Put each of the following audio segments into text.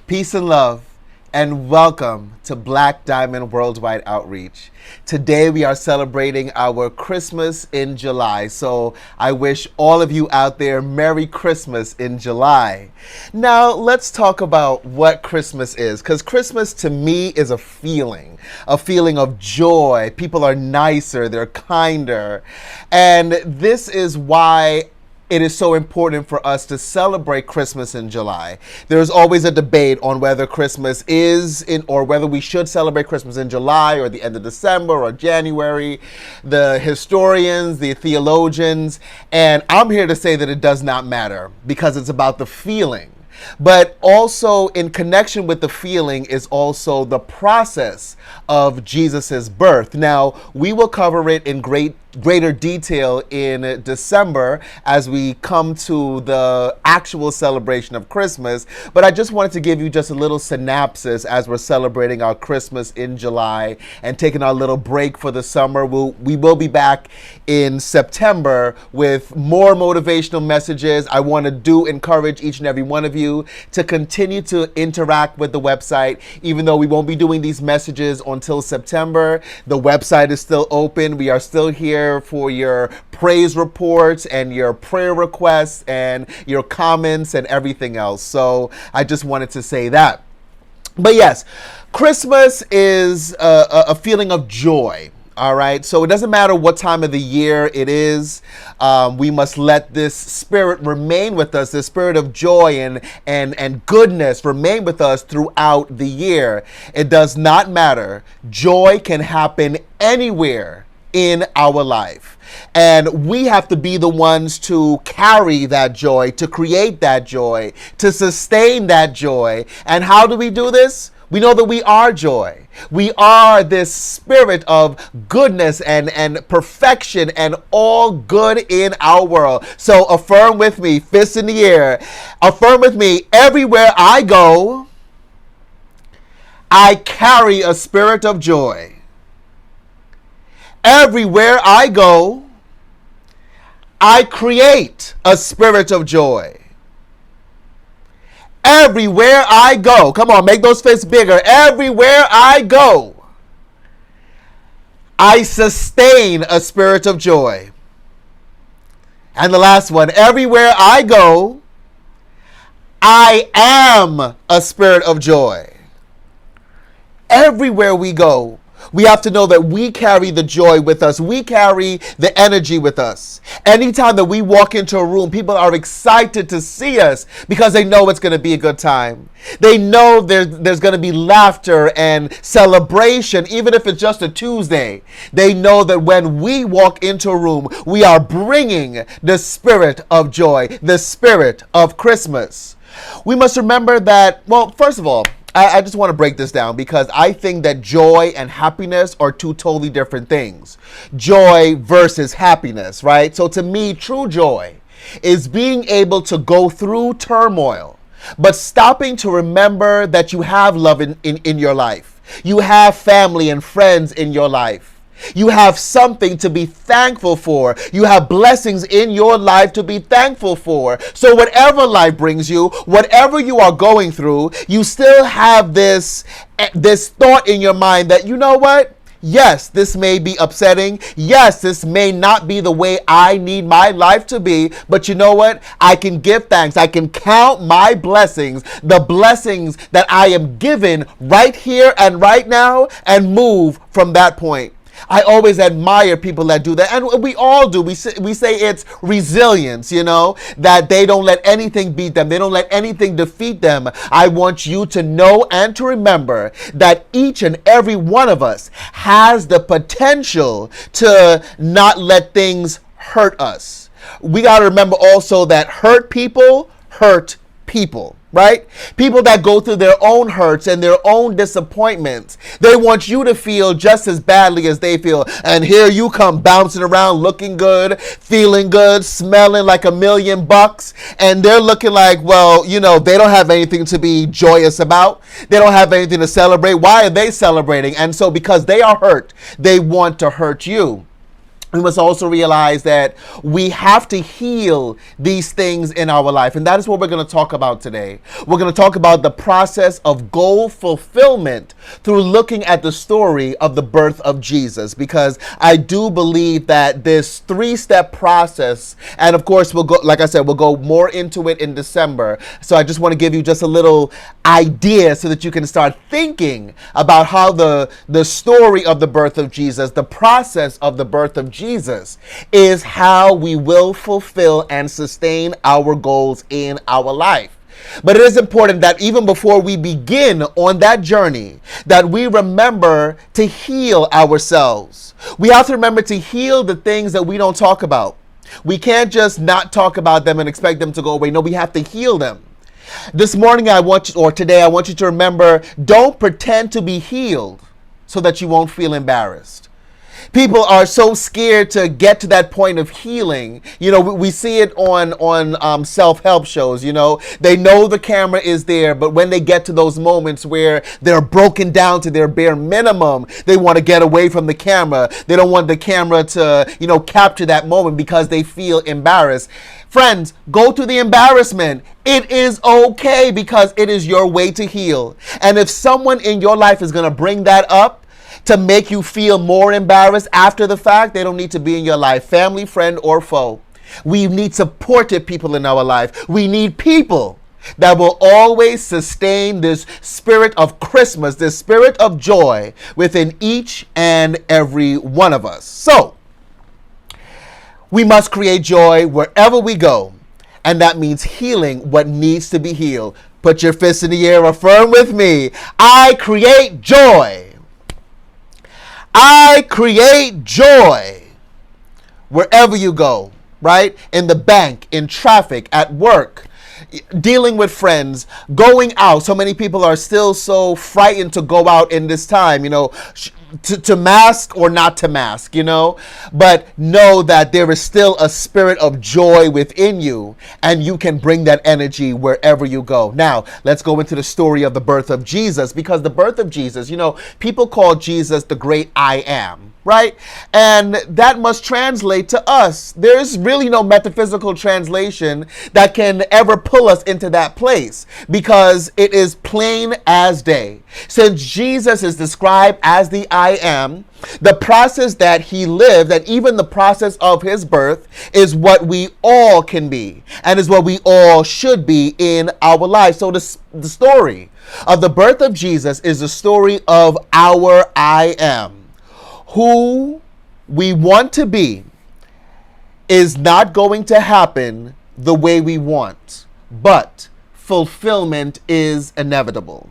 Peace and love, and welcome to Black Diamond Worldwide Outreach. Today we are celebrating our Christmas in July, so I wish all of you out there Merry Christmas in July. Now let's talk about what Christmas is, because Christmas to me is a feeling of joy. People are nicer, they're kinder, and this is why it is so important for us to celebrate Christmas in July. There's always a debate on whether Christmas is in, or whether we should celebrate Christmas in July or the end of December or January. The historians, the theologians, and I'm here to say that it does not matter because it's about the feeling. But also in connection with the feeling is also the process of Jesus's birth. Now, we will cover it in greater detail in December as we come to the actual celebration of Christmas. But I just wanted to give you just a little synopsis as we're celebrating our Christmas in July and taking our little break for the summer. We will be back in September with more motivational messages. I want to encourage each and every one of you to continue to interact with the website. Even though we won't be doing these messages until September, the website is still open. We are still here for your praise reports and your prayer requests and your comments and everything else. So I just wanted to say that. But yes, Christmas is a feeling of joy. All right, so it doesn't matter what time of the year it is. We must let this spirit remain with us, the spirit of joy and goodness remain with us throughout the year. It does not matter. Joy can happen anywhere in our life. And we have to be the ones to carry that joy, to create that joy, to sustain that joy. And how do we do this? We know that we are joy. We are this spirit of goodness and perfection and all good in our world. So affirm with me, fists in the air. Affirm with me, everywhere I go, I carry a spirit of joy. Everywhere I go, I create a spirit of joy. Everywhere I go, come on, make those fists bigger. Everywhere I go, I sustain a spirit of joy. And the last one, everywhere I go, I am a spirit of joy. Everywhere we go, we have to know that we carry the joy with us. We carry the energy with us. Anytime that we walk into a room, people are excited to see us because they know it's going to be a good time. They know there's going to be laughter and celebration, even if it's just a Tuesday. They know that when we walk into a room, we are bringing the spirit of joy, the spirit of Christmas. We must remember that, well, first of all, I just want to break this down because I think that joy and happiness are two totally different things. Joy versus happiness, right? So to me, true joy is being able to go through turmoil, but stopping to remember that you have love in your life. You have family and friends in your life. You have something to be thankful for. You have blessings in your life to be thankful for. So whatever life brings you, whatever you are going through, you still have this thought in your mind that, you know what? Yes, this may be upsetting. Yes, this may not be the way I need my life to be. But you know what? I can give thanks. I can count my blessings, the blessings that I am given right here and right now, and move from that point. I always admire people that do that, and we all do. We say it's resilience, that they don't let anything beat them. They don't let anything defeat them. I want you to know and to remember that each and every one of us has the potential to not let things hurt us. We got to remember also that hurt people hurt people. Right? People that go through their own hurts and their own disappointments, they want you to feel just as badly as they feel. And here you come bouncing around looking good, feeling good, smelling like $1,000,000. And they're looking like, well, they don't have anything to be joyous about. They don't have anything to celebrate. Why are they celebrating? And so because they are hurt, they want to hurt you. we must also realize that we have to heal these things in our life. And that is what we're going to talk about today. We're going to talk about the process of goal fulfillment through looking at the story of the birth of Jesus, because I do believe that this 3-step process, and of course we'll go, like I said, we'll go more into it in December. So I just want to give you just a little idea so that you can start thinking about how the story of the birth of Jesus, the process of the birth of Jesus, is how we will fulfill and sustain our goals in our life. But it is important that even before we begin on that journey, that we remember to heal ourselves. We have to remember to heal the things that we don't talk about. We can't just not talk about them and expect them to go away. No, we have to heal them. This morning today I want you to remember, don't pretend to be healed so that you won't feel embarrassed. People are so scared to get to that point of healing. You know, we see it on self-help shows. You know, they know the camera is there, but when they get to those moments where they're broken down to their bare minimum, they want to get away from the camera. They don't want the camera to, you know, capture that moment because they feel embarrassed. Friends, go through the embarrassment. It is okay, because it is your way to heal. And if someone in your life is going to bring that up to make you feel more embarrassed after the fact, they don't need to be in your life, family, friend, or foe. We need supportive people in our life. We need people that will always sustain this spirit of Christmas, this spirit of joy within each and every one of us. So, we must create joy wherever we go, and that means healing what needs to be healed. Put your fist in the air, affirm with me. I create joy. I create joy wherever you go, right? In the bank, in traffic, at work, dealing with friends, going out. So many people are still so frightened to go out in this time, you know, to mask or not to mask, you know, but know that there is still a spirit of joy within you, and you can bring that energy wherever you go. Now, let's go into the story of the birth of Jesus, because the birth of Jesus, you know, people call Jesus the great I am, right? And that must translate to us. There's really no metaphysical translation that can ever pull us into that place, because it is plain as day. Since Jesus is described as the I am, the process that he lived, and even the process of his birth, is what we all can be, and is what we all should be in our lives. So the story of the birth of Jesus is the story of our I am. Who we want to be is not going to happen the way we want, but fulfillment is inevitable.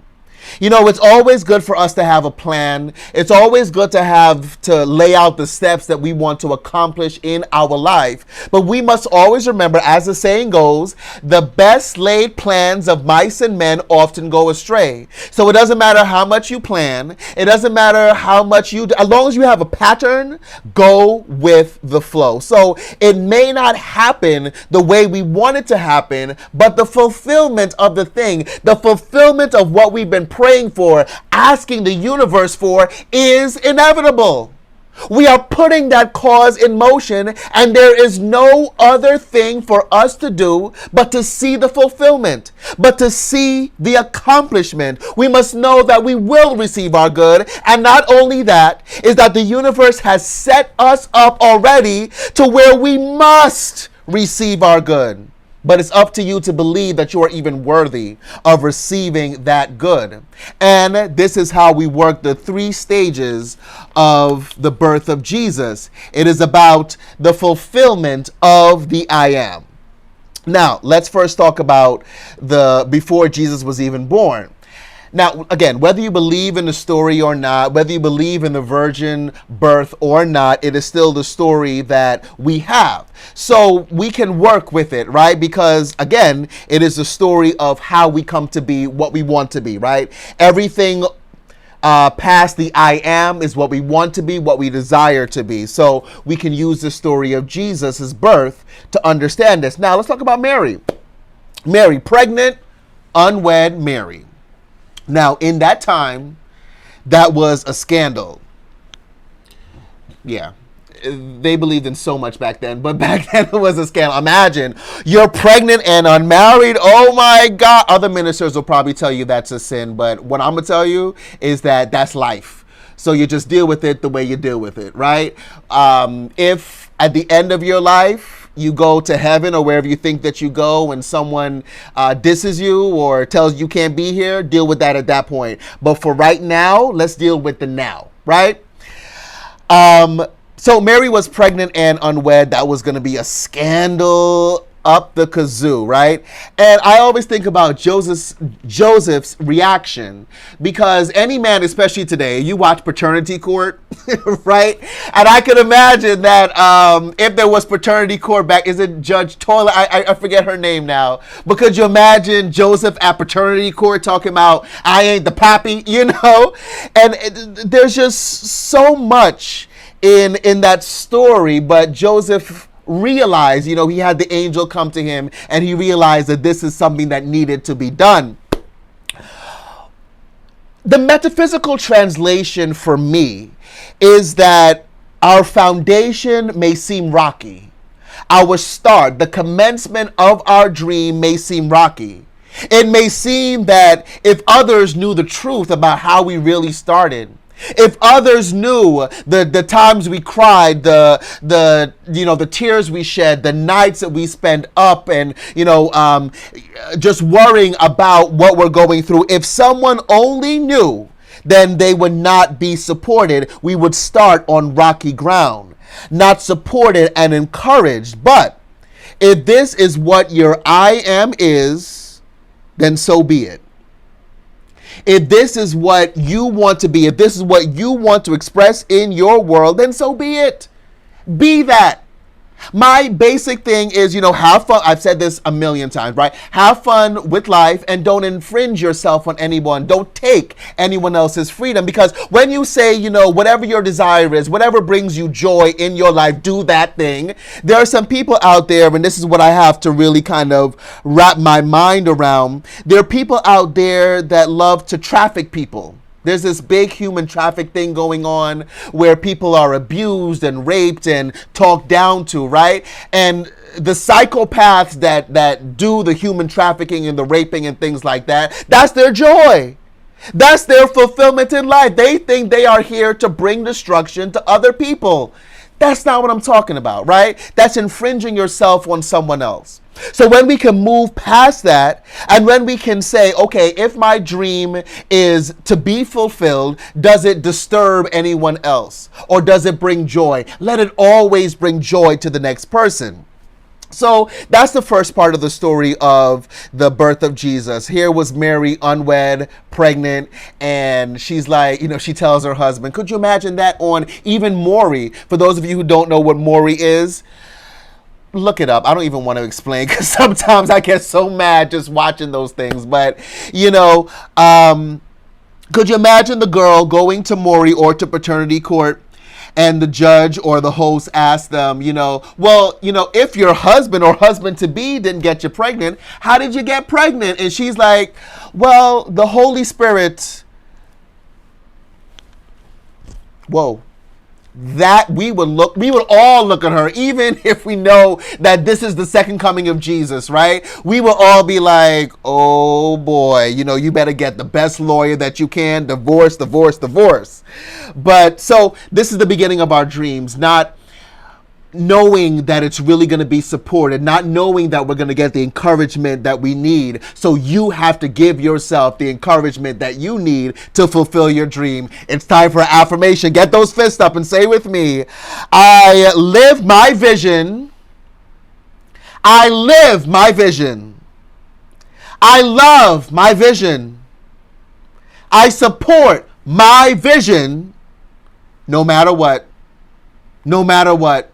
You know, it's always good for us to have a plan. It's always good to lay out the steps that we want to accomplish in our life. But we must always remember, as the saying goes, the best laid plans of mice and men often go astray. So it doesn't matter how much you plan. It doesn't matter how much you do. As long as you have a pattern, go with the flow. So it may not happen the way we want it to happen, but the fulfillment of the thing, the fulfillment of what we've been praying for, asking the universe for, is inevitable. We are putting that cause in motion, and there is no other thing for us to do but to see the fulfillment, but to see the accomplishment. We must know that we will receive our good, and not only that, is that the universe has set us up already to where we must receive our good. But it's up to you to believe that you are even worthy of receiving that good. And this is how we work the 3 stages of the birth of Jesus. It is about the fulfillment of the I am. Now, let's first talk about before Jesus was even born. Now, again, whether you believe in the story or not, whether you believe in the virgin birth or not, it is still the story that we have. So we can work with it, right? Because, again, it is the story of how we come to be what we want to be, right? Everything past the I am is what we want to be, what we desire to be. So we can use the story of Jesus' birth to understand this. Now, let's talk about Mary. Mary, pregnant, unwed Mary. Now, in that time, that was a scandal. Yeah. they believed in so much back then, but back then it was a scandal. Imagine you're pregnant and unmarried. Oh my God. Other ministers will probably tell you that's a sin, but what I'm gonna tell you is that that's life. So you just deal with it the way you deal with it, right? If at the end of your life you go to heaven or wherever you think that you go and someone disses you or tells you can't be here, deal with that at that point. But for right now, let's deal with the now, right? So Mary was pregnant and unwed. That was going to be a scandal up the kazoo, right? And I always think about Joseph's reaction, because any man, especially today, you watch Paternity Court, right? And I could imagine that if there was Paternity Court back, is it Judge Toilet? I forget her name now. But could you imagine Joseph at Paternity Court talking about, I ain't the pappy, you know? And there's just so much in that story, but Joseph realized, you know, he had the angel come to him and he realized that this is something that needed to be done. The metaphysical translation for me is that our foundation may seem rocky. Our start, the commencement of our dream may seem rocky. It may seem that if others knew the truth about how we really started, if others knew the times we cried, the tears we shed, the nights that we spent up and, just worrying about what we're going through, if someone only knew, then they would not be supported. We would start on rocky ground, not supported and encouraged. But if this is what your I am is, then so be it. If this is what you want to be, if this is what you want to express in your world, then so be it. Be that. My basic thing is, have fun. I've said this a million times, right? Have fun with life and don't infringe yourself on anyone. Don't take anyone else's freedom, because when you say, whatever your desire is, whatever brings you joy in your life, do that thing. There are some people out there, and this is what I have to really kind of wrap my mind around. There are people out there that love to traffic people. There's this big human traffic thing going on where people are abused and raped and talked down to, right? And the psychopaths that do the human trafficking and the raping and things like that, that's their joy. That's their fulfillment in life. They think they are here to bring destruction to other people. That's not what I'm talking about, right? That's infringing yourself on someone else. So when we can move past that, and when we can say, okay, if my dream is to be fulfilled, does it disturb anyone else? Or does it bring joy? Let it always bring joy to the next person. So that's the first part of the story of the birth of Jesus. Here was Mary, unwed, pregnant, and she's like, she tells her husband, could you imagine that on even Maury? For those of you who don't know what Maury is, look it up. I don't even want to explain, because sometimes I get so mad just watching those things. But, could you imagine the girl going to Maury or to paternity court, and the judge or the host asked them, if your husband or husband-to-be didn't get you pregnant, how did you get pregnant? And she's like, well, the Holy Spirit. Whoa. That we would all look at her, even if we know that this is the second coming of Jesus, right? We will all be like, oh boy, you better get the best lawyer that you can, divorce. But so this is the beginning of our dreams, not knowing that it's really going to be supported, not knowing that we're going to get the encouragement that we need. So you have to give yourself the encouragement that you need to fulfill your dream. It's time for affirmation. Get those fists up and say with me, I live my vision. I live my vision. I love my vision. I support my vision no matter what. No matter what.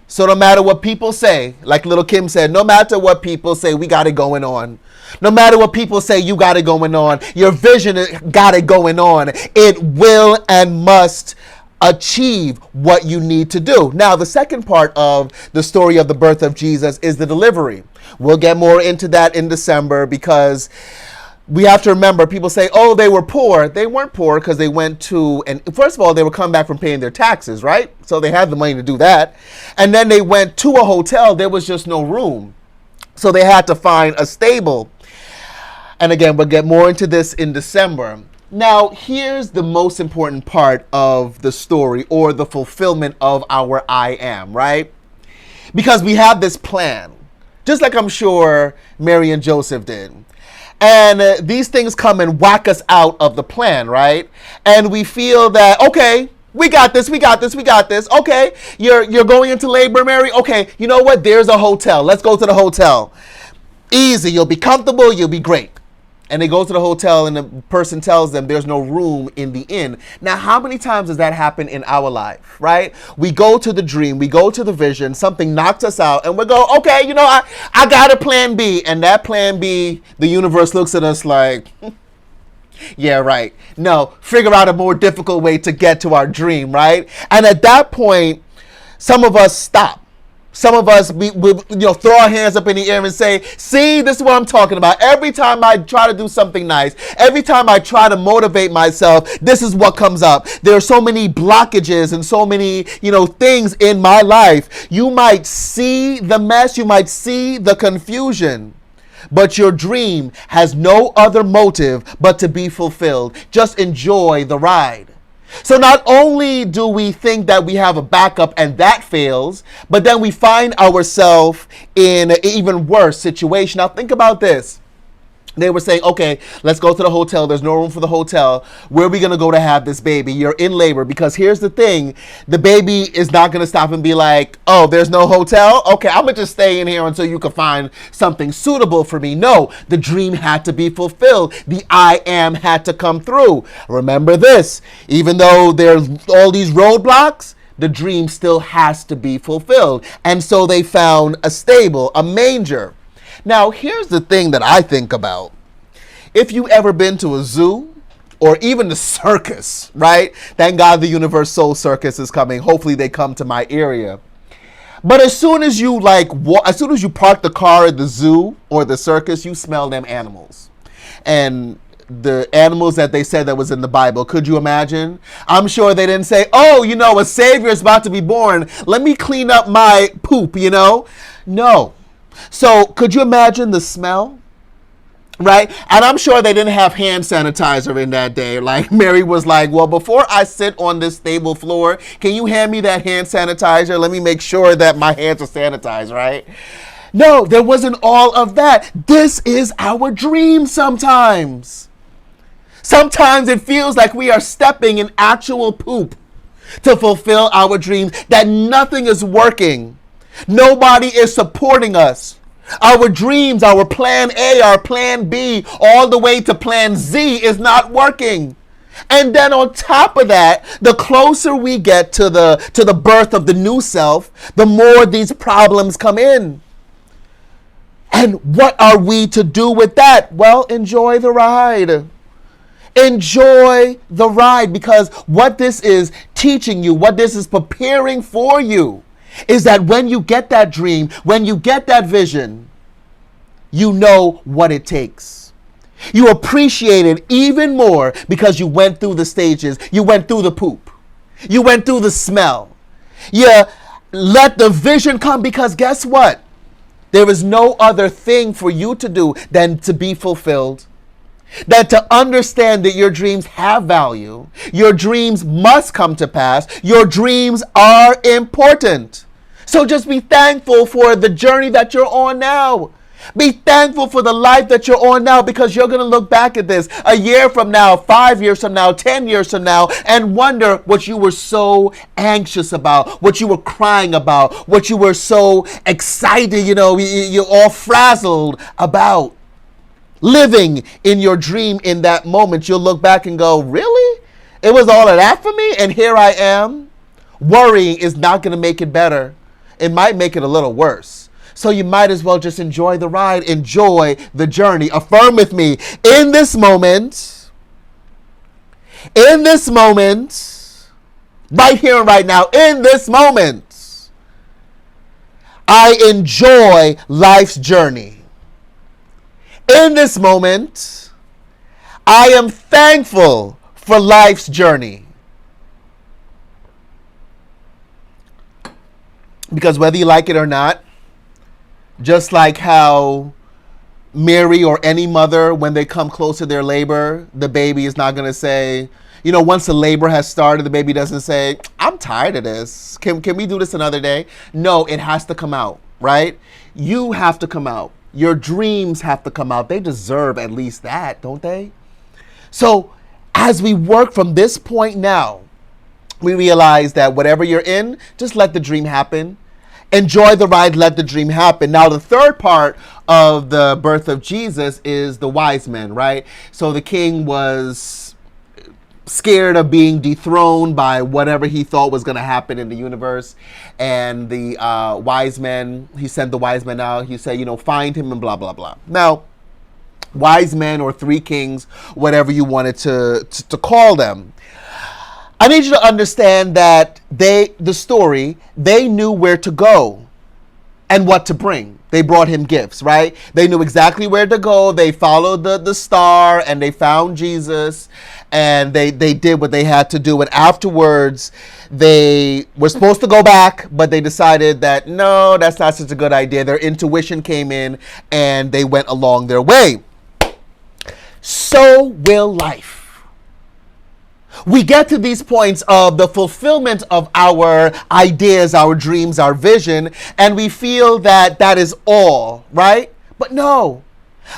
So no matter what people say, like Little Kim said, no matter what people say, we got it going on. No matter what people say, you got it going on. Your vision got it going on. It will and must achieve what you need to do. Now, the second part of the story of the birth of Jesus is the delivery. We'll get more into that in December, because We have to remember, people say, oh, they were poor. They weren't poor because they went to, and first of all, they were coming back from paying their taxes, right? So they had the money to do that. And then they went to a hotel. There was just no room. So they had to find a stable. And again, we'll get more into this in December. Now, here's the most important part of the story, or the fulfillment of our I am, right? Because we have this plan, just like I'm sure Mary and Joseph did. And these things come and whack us out of the plan, right? And we feel that, okay, we got this, we got this, we got this. Okay, you're going into labor, Mary. Okay, you know what? There's a hotel. Let's go to the hotel. Easy, you'll be comfortable, you'll be great. And they go to the hotel and the person tells them there's no room in the inn. Now, how many times does that happen in our life, right? We go to the dream, we go to the vision, something knocks us out, and we go, okay, you know, I got a plan B. And that plan B, the universe looks at us like, yeah, right. No, figure out a more difficult way to get to our dream, right? And at that point, some of us stop. Some of us, we throw our hands up in the air and say, see, this is what I'm talking about. Every time I try to do something nice, every time I try to motivate myself, this is what comes up. There are so many blockages and so many, things in my life. You might see the mess, you might see the confusion, but your dream has no other motive but to be fulfilled. Just enjoy the ride. So not only do we think that we have a backup and that fails, but then we find ourselves in an even worse situation. Now think about this. They were saying, okay, let's go to the hotel. There's no room for the hotel. Where are we going to go to have this baby? You're in labor. Because here's the thing. The baby is not going to stop and be like, oh, there's no hotel? Okay, I'm going to just stay in here until you can find something suitable for me. No, the dream had to be fulfilled. The I am had to come through. Remember this. Even though there's all these roadblocks, the dream still has to be fulfilled. And so they found a stable, a manger. Now, here's the thing that I think about. If you ever been to a zoo or even the circus, right? Thank God the Universe Soul Circus is coming. Hopefully they come to my area. But as soon as you park the car at the zoo or the circus, you smell them animals. And the animals that they said that was in the Bible, could you imagine? I'm sure they didn't say, oh, a savior is about to be born. Let me clean up my poop, No. So could you imagine the smell? Right? And I'm sure they didn't have hand sanitizer in that day. Like Mary was like, well, before I sit on this stable floor, can you hand me that hand sanitizer? Let me make sure that my hands are sanitized, right? No, there wasn't all of that. This is our dream sometimes. Sometimes it feels like we are stepping in actual poop to fulfill our dreams, that nothing is working. Nobody is supporting us. Our dreams, our plan A, our plan B, all the way to plan Z is not working. And then on top of that, the closer we get to the birth of the new self, the more these problems come in. And what are we to do with that? Well, enjoy the ride. Enjoy the ride, because what this is teaching you, what this is preparing for you, is that when you get that dream, when you get that vision, you know what it takes. You appreciate it even more because you went through the stages. You went through the poop. You went through the smell. You let the vision come, because guess what? There is no other thing for you to do than to be fulfilled. That to understand that your dreams have value, your dreams must come to pass, your dreams are important. So just be thankful for the journey that you're on now. Be thankful for the life that you're on now, because you're going to look back at this a year from now, 5 years from now, 10 years from now, and wonder what you were so anxious about, what you were crying about, what you were so excited, you're all frazzled about. Living in your dream in that moment, you'll look back and go, really? It was all of that for me? And here I am? Worrying is not going to make it better. It might make it a little worse. So you might as well just enjoy the ride, enjoy the journey. Affirm with me, in this moment, right here and right now, in this moment, I enjoy life's journey. In this moment, I am thankful for life's journey. Because whether you like it or not, just like how Mary or any mother, when they come close to their labor, the baby is not going to say, once the labor has started, the baby doesn't say, I'm tired of this. Can we do this another day? No, it has to come out, right? You have to come out. Your dreams have to come out. They deserve at least that, don't they? So as we work from this point now, we realize that whatever you're in, just let the dream happen. Enjoy the ride, let the dream happen. Now, the third part of the birth of Jesus is the wise men, right? So the king was scared of being dethroned by whatever he thought was going to happen in the universe. And the wise men, he sent the wise men out. He said, find him and blah, blah, blah. Now, wise men or three kings, whatever you wanted to call them. I need you to understand that they knew where to go and what to bring. They brought him gifts, right? They knew exactly where to go. They followed the star and they found Jesus and they did what they had to do. And afterwards, they were supposed to go back, but they decided that, no, that's not such a good idea. Their intuition came in and they went along their way. So will life. We get to these points of the fulfillment of our ideas, our dreams, our vision, and we feel that that is all, right? But no.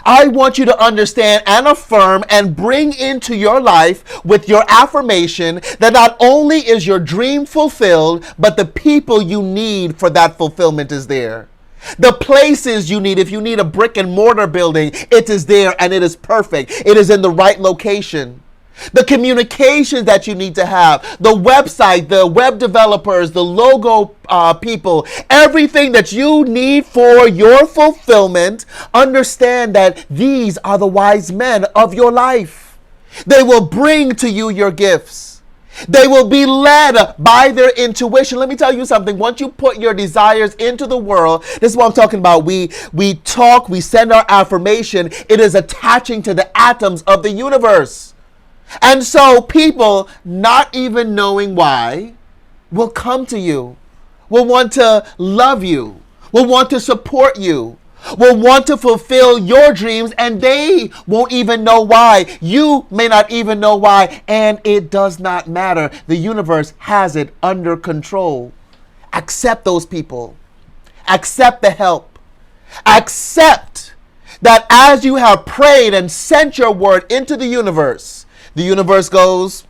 I want you to understand and affirm and bring into your life with your affirmation that not only is your dream fulfilled, but the people you need for that fulfillment is there. The places you need, if you need a brick and mortar building, it is there and it is perfect. It is in the right location. The communications that you need to have, the website, the web developers, the logo people, everything that you need for your fulfillment, understand that these are the wise men of your life. They will bring to you your gifts. They will be led by their intuition. Let me tell you something. Once you put your desires into the world, this is what I'm talking about. We talk, we send our affirmation. It is attaching to the atoms of the universe. And so people, not even knowing why, will come to you, will want to love you, will want to support you, will want to fulfill your dreams, and they won't even know why. You may not even know why, and it does not matter. The universe has it under control. Accept those people. Accept the help. Accept that as you have prayed and sent your word into the universe goes,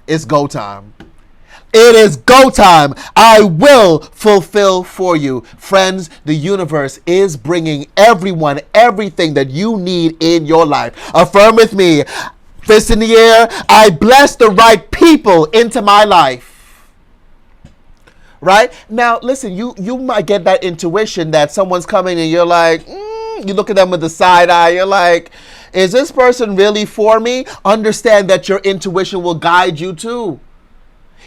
it's go time. It is go time. I will fulfill for you. Friends, the universe is bringing everyone everything that you need in your life. Affirm with me. Fist in the air. I bless the right people into my life. Right? Now, listen, you might get that intuition that someone's coming and you're like, you look at them with the side eye. You're like, is this person really for me? Understand that your intuition will guide you too.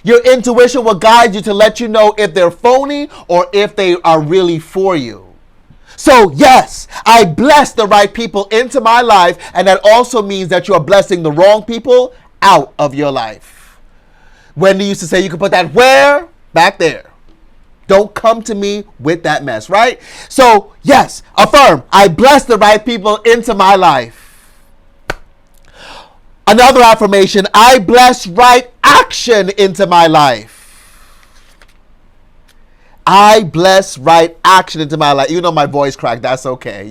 Your intuition will guide you to let you know if they're phony or if they are really for you. So yes, I bless the right people into my life, and that also means that you are blessing the wrong people out of your life. Wendy used to say you can put that where? Back there. Don't come to me with that mess, right? So yes, affirm, I bless the right people into my life. Another affirmation, I bless right action into my life. I bless right action into my life. Even though my voice cracked, that's okay.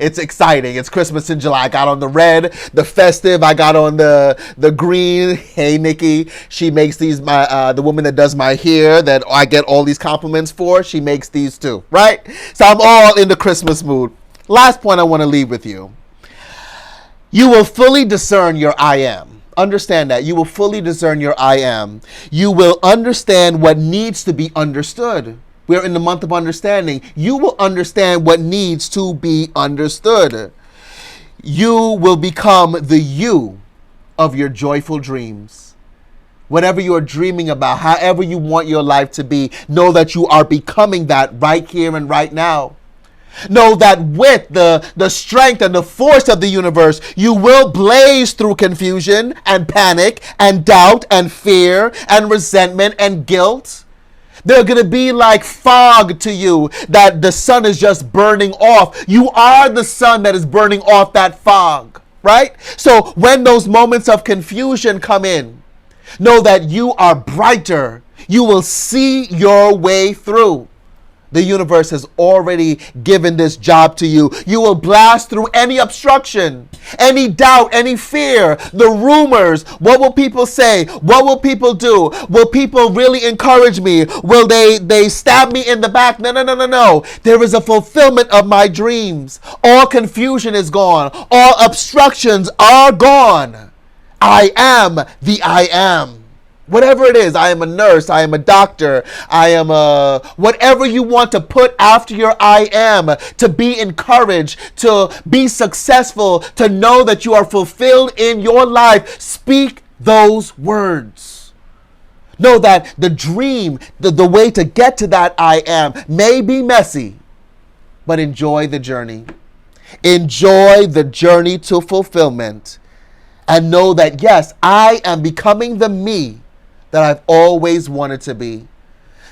It's exciting. It's Christmas in July. I got on the red, the festive. I got on the green. Hey, Nikki. She makes these, the woman that does my hair that I get all these compliments for, she makes these too, right? So I'm all in the Christmas mood. Last point I want to leave with you. You will fully discern your I am. Understand that. You will fully discern your I am. You will understand what needs to be understood. We're in the month of understanding. You will understand what needs to be understood. You will become the you of your joyful dreams. Whatever you are dreaming about, however you want your life to be, know that you are becoming that right here and right now. Know that with the strength and the force of the universe, you will blaze through confusion and panic and doubt and fear and resentment and guilt. They're going to be like fog to you that the sun is just burning off. You are the sun that is burning off that fog, right? So when those moments of confusion come in, know that you are brighter. You will see your way through. The universe has already given this job to you. You will blast through any obstruction, any doubt, any fear, the rumors. What will people say? What will people do? Will people really encourage me? Will they stab me in the back? No, no, no, no, no. There is a fulfillment of my dreams. All confusion is gone. All obstructions are gone. I am the I am. Whatever it is, I am a nurse, I am a doctor, I am a whatever you want to put after your I am, to be encouraged, to be successful, to know that you are fulfilled in your life. Speak those words. Know that the dream, the way to get to that I am may be messy, but enjoy the journey. Enjoy the journey to fulfillment. And know that, yes, I am becoming the me that I've always wanted to be.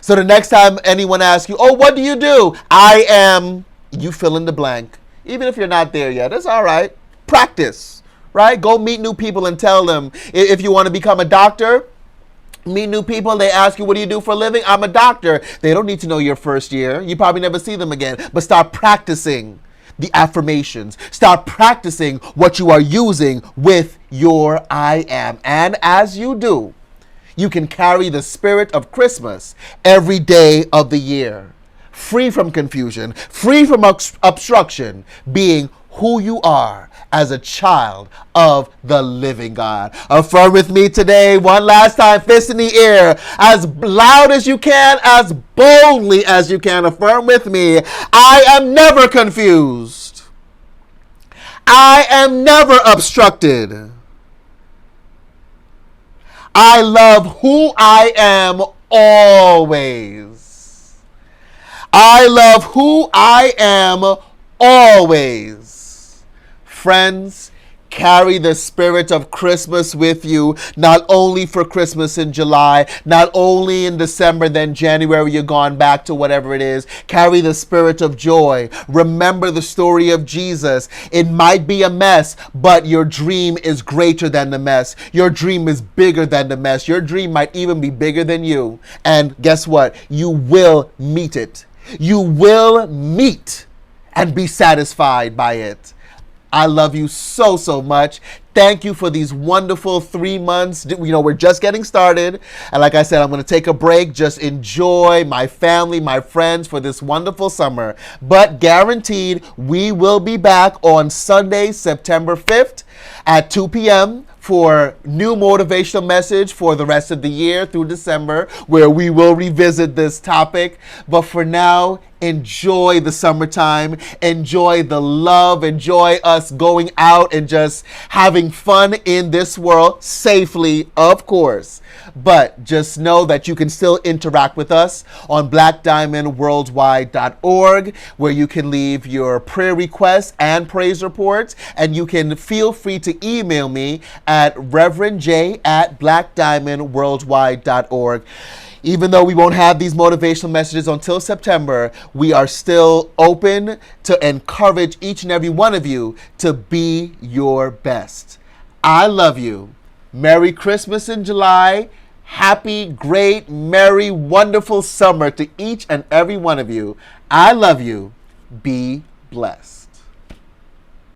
So the next time anyone asks you, oh, what do you do? I am, you fill in the blank. Even if you're not there yet, it's all right. Practice, right? Go meet new people and tell them. If you want to become a doctor, meet new people. They ask you, what do you do for a living? I'm a doctor. They don't need to know your first year. You probably never see them again. But start practicing the affirmations. Start practicing what you are using with your I am. And as you do, you can carry the spirit of Christmas every day of the year. Free from confusion, free from obstruction, being who you are as a child of the living God. Affirm with me today, one last time, fist in the air, as loud as you can, as boldly as you can. Affirm with me, I am never confused. I am never obstructed. I love who I am always. I love who I am always. Friends, carry the spirit of Christmas with you, not only for Christmas in July, not only in December, then January, you're gone back to whatever it is. Carry the spirit of joy. Remember the story of Jesus. It might be a mess, but your dream is greater than the mess. Your dream is bigger than the mess. Your dream might even be bigger than you. And guess what? You will meet it. You will meet and be satisfied by it. I love you so, so much. Thank you for these wonderful 3 months. We're just getting started. And like I said, I'm going to take a break. Just enjoy my family, my friends for this wonderful summer. But guaranteed, we will be back on Sunday, September 5th at 2 p.m. for new motivational message for the rest of the year through December, where we will revisit this topic. But for now, enjoy the summertime, enjoy the love, enjoy us going out and just having fun in this world, safely, of course. But just know that you can still interact with us on blackdiamondworldwide.org, where you can leave your prayer requests and praise reports, and you can feel free to email me at reverendj@blackdiamondworldwide.org. Even though we won't have these motivational messages until September, we are still open to encourage each and every one of you to be your best. I love you. Merry Christmas in July. Happy, great, merry, wonderful summer to each and every one of you. I love you. Be blessed.